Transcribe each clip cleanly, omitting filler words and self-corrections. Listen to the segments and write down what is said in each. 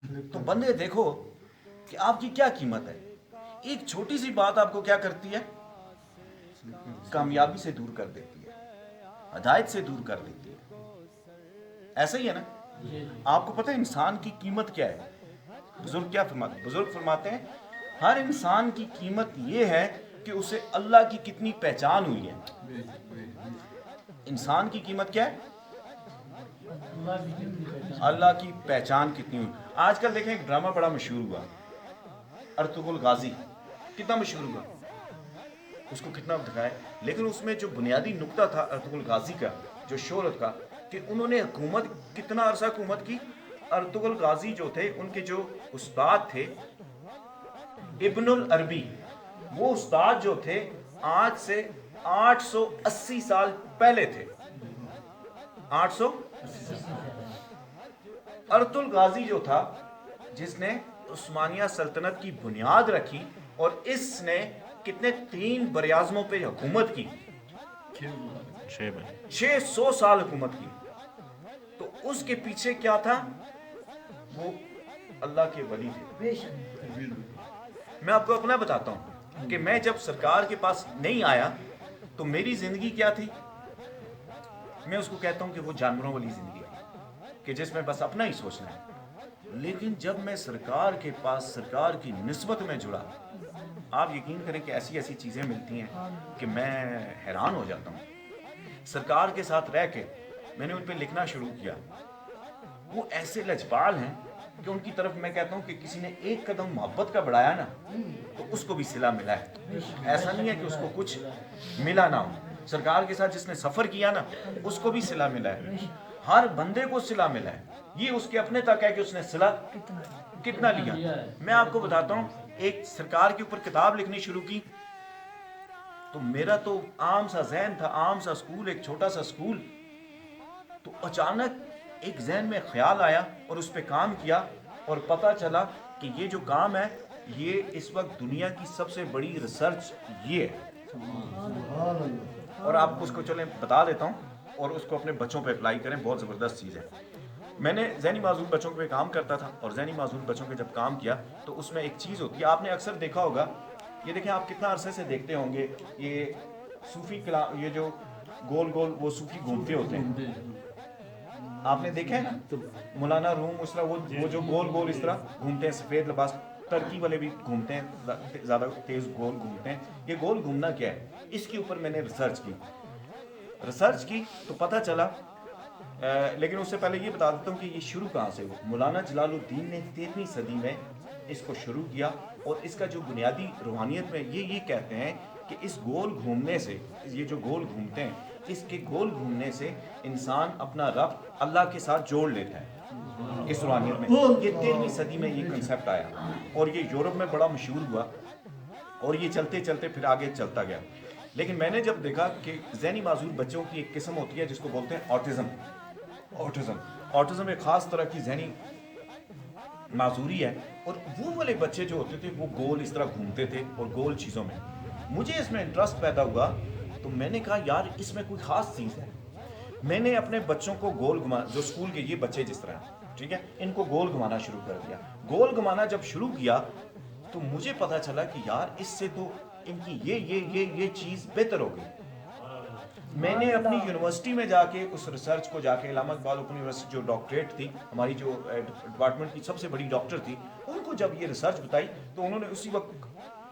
तो बंदे देखो कि आपकी क्या कीमत है। एक छोटी सी बात आपको क्या करती है, कामयाबी से दूर कर देती है, हदायत से दूर कर देती है। ऐसा ही है ना। आपको पता है इंसान की कीमत क्या है? बुजुर्ग फरमाते हैं हर इंसान की कीमत ये है कि उसे अल्लाह की कितनी पहचान हुई है। इंसान की कीमत क्या है? अल्लाह की पहचान कितनी हुई। आजकल देखें एक ड्रामा बड़ा मशहूर हुआ, अर्तुगरुल गाजी, कितना मशहूर हुआ, उसको कितना दिखाया, लेकिन उसमें जो बुनियादी नुक्ता था अर्तुगरुल गाजी का, जो शोहरत का, कि उन्होंने हुकूमत कितना अरसा हुकूमत की। अर्तुगरुल गाजी जो थे, उनके जो उस्ताद थे इब्नुल अरबी, वो उस्ताद जो थे आज से 880 साल पहले थे। 800 अर्तुल गाजी जो था, जिसने उस्मानिया सल्तनत की बुनियाद रखी, और इसने कितने 3 बरयाज़मों पे हुकूमत की, 600 साल हुकूमत की। तो उसके पीछे क्या था? वो अल्लाह के वली थे। मैं आपको अपना बताता हूँ कि मैं जब सरकार के पास नहीं आया तो मेरी जिंदगी क्या थी। मैं उसको कहता हूँ कि वो जानवरों वाली जिंदगी थी, कि जिसमें बस अपना ही सोचना है। लेकिन जब मैं सरकार के पास, सरकार की निस्बत में जुड़ा, आप यकीन करें कि ऐसी ऐसी चीज़ें मिलती हैं कि मैं हैरान हो जाता हूँ। सरकार के साथ रह के मैंने उन पर लिखना शुरू किया। वो ऐसे लजपाल हैं कि उनकी तरफ मैं कहता हूँ कि किसी ने एक कदम मोहब्बत का बढ़ाया ना, तो उसको भी सिला मिला है। ऐसा नहीं है कि उसको कुछ मिला ना हो। सरकार के साथ जिसने सफ़र किया ना, उसको भी सिला मिला है। हर बंदे को सिला मिला है। ये उसके अपने तक है कि उसने सिला कितना लिया। मैं आपको बताता हूँ, एक सरकार के ऊपर किताब लिखनी शुरू की तो मेरा तो आम सा जहन था, आम सा स्कूल, एक छोटा सा स्कूल। तो अचानक एक जहन में ख्याल आया और उस पर काम किया, और पता चला कि ये जो काम है, ये इस वक्त दुनिया की सबसे बड़ी रिसर्च ये है। और आपको उसको चलें बता देता हूँ, और उसको अपने बच्चों पे अप्लाई करें, बहुत ज़बरदस्त चीज़ है। मैंने ज़हनी माजूर बच्चों पे काम करता था, और ज़हनी माजूर बच्चों पे जब काम किया तो उसमें एक चीज़ होती है, आपने अक्सर देखा होगा, ये देखें, आप कितना अरसे से देखते होंगे, ये सूफ़ी कला, ये जो गोल गोल वो सूफ़ी घूमते होते हैं, आपने देखे हैं ना? मौलाना रूम उस तरह वो जो गोल गोल इस तरह घूमते हैं, सफ़ेद लिबास, टर्की वाले भी घूमते हैं, ज़्यादा तेज़ गोल घूमते हैं। ये गोल घूमना क्या है, इसके ऊपर मैंने रिसर्च की तो पता चला। लेकिन उससे पहले ये बता देता हूँ कि ये शुरू कहाँ से हुआ। मौलाना जलालुद्दीन ने 13वीं सदी में इसको शुरू किया, और इसका जो बुनियादी रूहानियत में ये कहते हैं कि इस गोल घूमने से, ये जो गोल घूमते हैं, इसके गोल घूमने से इंसान अपना रब अल्लाह के साथ जोड़ लेता है। इस रूहानियत में ये 13वीं सदी में ये कंसेप्ट आया, और ये यूरोप में बड़ा मशहूर हुआ, और ये चलते चलते फिर आगे चलता गया। लेकिन मैंने जब देखा कि ज़हनी माजूर बच्चों की एक किस्म होती है जिसको बोलते हैं ऑटिज़म एक ख़ास तरह की ज़हनी माजूरी है, और वो वाले बच्चे जो होते थे वो गोल इस तरह घूमते थे और गोल चीज़ों में। मुझे इसमें इंटरेस्ट पैदा हुआ, तो मैंने कहा यार इसमें कोई ख़ास चीज़ है। मैंने अपने बच्चों को गोल घुमा, जो स्कूल के ये बच्चे जिस तरह, ठीक है, इनको गोल घुमाना शुरू कर दिया। गोल घुमाना जब शुरू किया तो मुझे पता चला कि यार इससे तो इनकी ये चीज़ बेहतर हो गई। मैंने अपनी यूनिवर्सिटी में जाके उस रिसर्च को जाके, इलामा इकबाल ओपन यूनिवर्सिटी जो डॉक्टरेट थी हमारी, जो डिपार्टमेंट की सबसे बड़ी डॉक्टर थी, उनको जब ये रिसर्च बताई तो उन्होंने उसी वक्त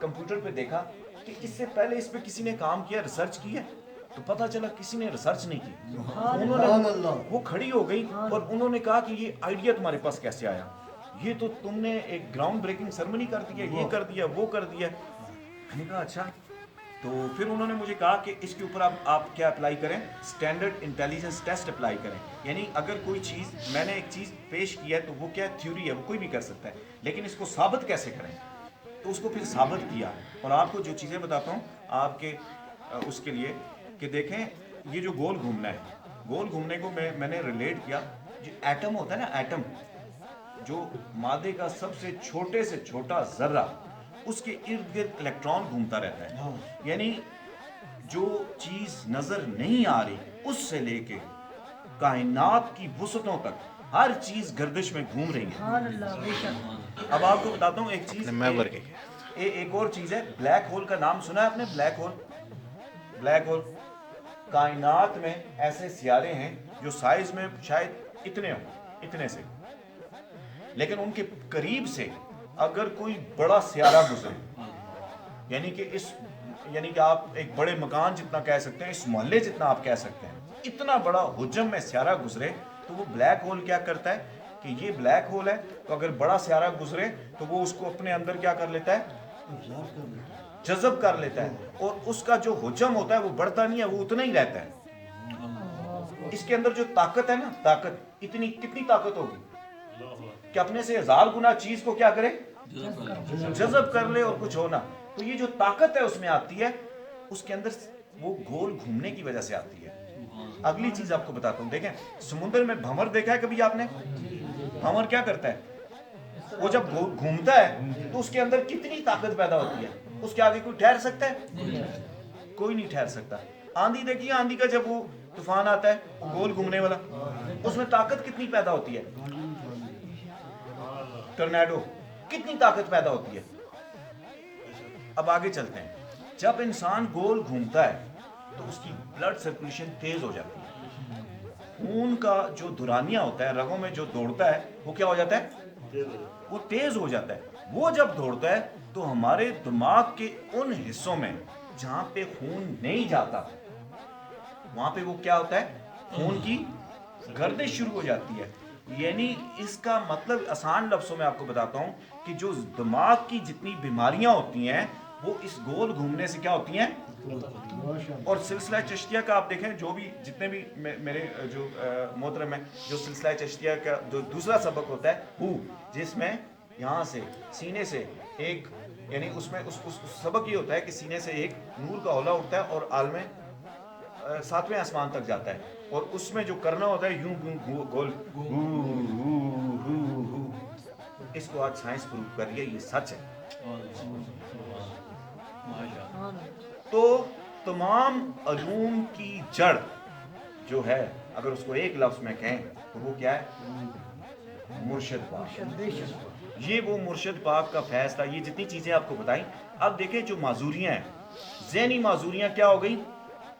कंप्यूटर पे देखा कि इससे पहले इस पे किसी ने काम किया, रिसर्च की है, तो पता चला किसी ने रिसर्च नहीं की। उन्होंने, वो खड़ी हो गई और उन्होंने कहा कि ये आइडिया तुम्हारे पास कैसे आया, ये तो तुमने एक ग्राउंड ब्रेकिंग सेरेमनी कर दी है, ये कर दिया, वो कर दिया। मैंने कहा अच्छा। तो फिर उन्होंने मुझे कहा कि इसके ऊपर आप क्या अप्लाई करें, स्टैंडर्ड इंटेलिजेंस टेस्ट अप्लाई करें। यानी अगर कोई चीज़, मैंने एक चीज़ पेश की है तो वो क्या थ्योरी है, वो कोई भी कर सकता है, लेकिन इसको साबित कैसे करें। तो उसको फिर साबित किया, और आपको जो चीज़ें बताता हूँ आपके उसके लिए, कि देखें ये जो गोल घूमना है, गोल घूमने को मैंने रिलेट किया, जो एटम होता है ना, एटम जो मादे का सबसे छोटे से छोटा ज़र्रा, उसके इर्द गिर्द इलेक्ट्रॉन घूमता रहता है। यानी जो चीज़ नज़र नहीं आ रही उससे लेके कायनात की वुसअतों तक ہر چیز گردش میں گھوم رہی ہے. اب آپ کو بتاتا ہوں ایک چیز, ایک اور چیز ہے. بلیک ہول کا نام سنا ہے آپ نے؟ بلیک ہول, بلیک ہول کائنات میں ایسے سیارے ہیں جو سائز میں شاید اتنے ہوں, اتنے سے, لیکن ان کے قریب سے اگر کوئی بڑا سیارہ گزرے, یعنی کہ آپ ایک بڑے مکان جتنا کہہ سکتے ہیں, اس محلے جتنا آپ کہہ سکتے ہیں, اتنا بڑا حجم میں سیارہ گزرے تو وہ بلیک ہول کیا کرتا ہے کہ یہ بلیک ہول ہے, تو اگر بڑا سیارہ گزرے تو وہ اس کو اپنے اندر کیا کر لیتا ہے, جذب کر لیتا ہے, اور اس کا جو حجم ہوتا ہے وہ بڑھتا نہیں ہے, وہ اتنا ہی رہتا ہے. اس کے اندر جو طاقت ہے نا, طاقت اتنی, کتنی طاقت ہوگی کہ اپنے سے 1000 گنا چیز کو کیا کرے, جذب کر لے اور کچھ ہونا. تو یہ جو طاقت ہے اس میں آتی ہے, اس کے اندر وہ گول گھومنے کی وجہ سے آتی ہے. اگلی چیز آپ کو بتاتا ہوں, دیکھیں سمندر میں بھنور دیکھا ہے کبھی آپ نے؟ بھنور کیا کرتا ہے, وہ جب گھومتا ہے تو اس کے اندر کتنی طاقت پیدا ہوتی ہے, اس کے آگے کوئی ٹھہر سکتا ہے؟ کوئی نہیں ٹھہر سکتا. آندھی دیکھیے, آندھی کا جب وہ طوفان آتا ہے گول گھومنے والا, اس میں طاقت کتنی پیدا ہوتی ہے, ٹورنیڈو کتنی طاقت پیدا ہوتی ہے. اب آگے چلتے ہیں, جب انسان گول گھومتا ہے تو اس کی بلڈ سرکولیشن تیز ہو جاتی ہے, خون کا جو دورانیہ ہوتا ہے رگوں میں جو دوڑتا ہے وہ کیا ہو جاتا ہے, وہ تیز ہو جاتا ہے. وہ جب دوڑتا ہے تو ہمارے دماغ کے ان حصوں میں جہاں پہ خون نہیں جاتا, وہاں پہ وہ کیا ہوتا ہے, خون کی گردش شروع ہو جاتی ہے. یعنی اس کا مطلب آسان لفظوں میں آپ کو بتاتا ہوں کہ جو دماغ کی جتنی بیماریاں ہوتی ہیں وہ اس گول گھومنے سے کیا ہوتی ہیں. اور سلسلہ چشتیہ کا آپ دیکھیں, جو بھی جتنے بھی میرے جو محترم ہیں, جو سلسلہ چشتیہ کا جو دوسرا سبق ہوتا ہے جس میں یہاں سے سینے سے ایک, یعنی اس میں اس سبق یہ ہوتا ہے کہ سینے سے ایک نور کا اولہ اٹھتا ہے اور عالم 7ویں آسمان تک جاتا ہے, اور اس میں جو کرنا ہوتا ہے یوں گول, اس کو آج سائنس پروف کر رہی ہے, یہ سچ ہے. تو تمام علوم کی جڑ جو ہے اگر اس کو ایک لفظ میں کہیں تو وہ کیا ہے, مرشد پاک. یہ وہ مرشد پاک کا فیض تھا. یہ جتنی چیزیں آپ کو بتائیں, اب دیکھیں جو معذوریاں ہیں, ذہنی معذوریاں کیا ہو گئی,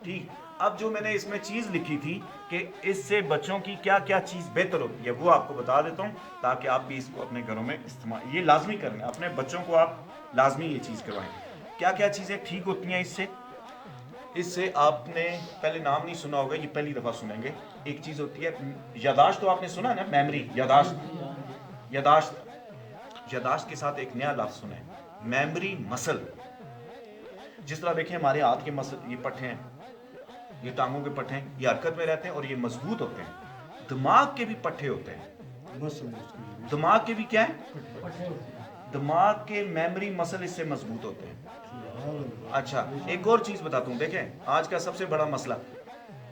ٹھیک. اب جو میں نے اس میں چیز لکھی تھی کہ اس سے بچوں کی کیا کیا چیز بہتر ہوتی ہے وہ آپ کو بتا دیتا ہوں, تاکہ آپ بھی اس کو اپنے گھروں میں استعمال, یہ لازمی کریں, اپنے بچوں کو آپ لازمی یہ چیز کروائیں. کیا کیا چیزیں ٹھیک ہوتی ہیں اس سے آپ نے پہلے نام نہیں سنا ہوگا, یہ پہلی دفعہ سنیں گے. ایک چیز ہوتی ہے یاداشت, تو آپ نے سنا نا, میموری, یاداشت کے ساتھ ایک نیا لفظ سنیں, میموری مسل. جس طرح دیکھیں ہمارے ہاتھ کے مسل, یہ پٹھے ہیں, یہ ٹانگوں کے پٹھے ہیں, یہ حرکت میں رہتے ہیں اور یہ مضبوط ہوتے ہیں. دماغ کے بھی پٹھے ہوتے ہیں, دماغ کے بھی کیا ہے, دماغ کے میموری مسل اس سے مضبوط ہوتے ہیں. اچھا ایک اور چیز بتاتا ہوں, دیکھیں آج کا سب سے بڑا مسئلہ,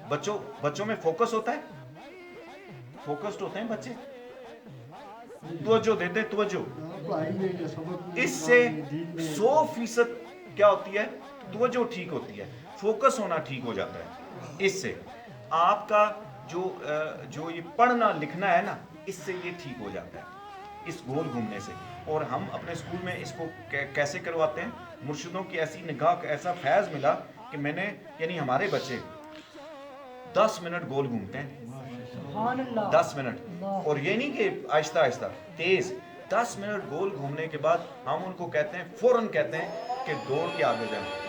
بچوں میں فوکس ہوتا ہے, فوکسڈ ہوتے ہیں بچے, توجہ دیتے ہیں, توجہ. اس سے 100% کیا ہوتی ہے, توجہ ٹھیک ہوتی ہے, فوکس ہونا ٹھیک ہو جاتا ہے. اس سے آپ کا جو یہ پڑھنا لکھنا ہے نا, اس سے یہ ٹھیک ہو جاتا ہے, اس گول گھومنے سے. اور ہم اپنے اسکول میں اس کو کیسے کرواتے ہیں, مرشدوں کی ایسی نگاہ کا ایسا فیض ملا کہ میں نے, یعنی ہمارے بچے 10 منٹ گول گھومتے ہیں, 10 منٹ, اور یہ نہیں کہ آہستہ آہستہ, تیز. 10 منٹ گول گھومنے کے بعد ہم ان کو کہتے ہیں, فوراً کہتے ہیں کہ دوڑ کے آگے جائیں.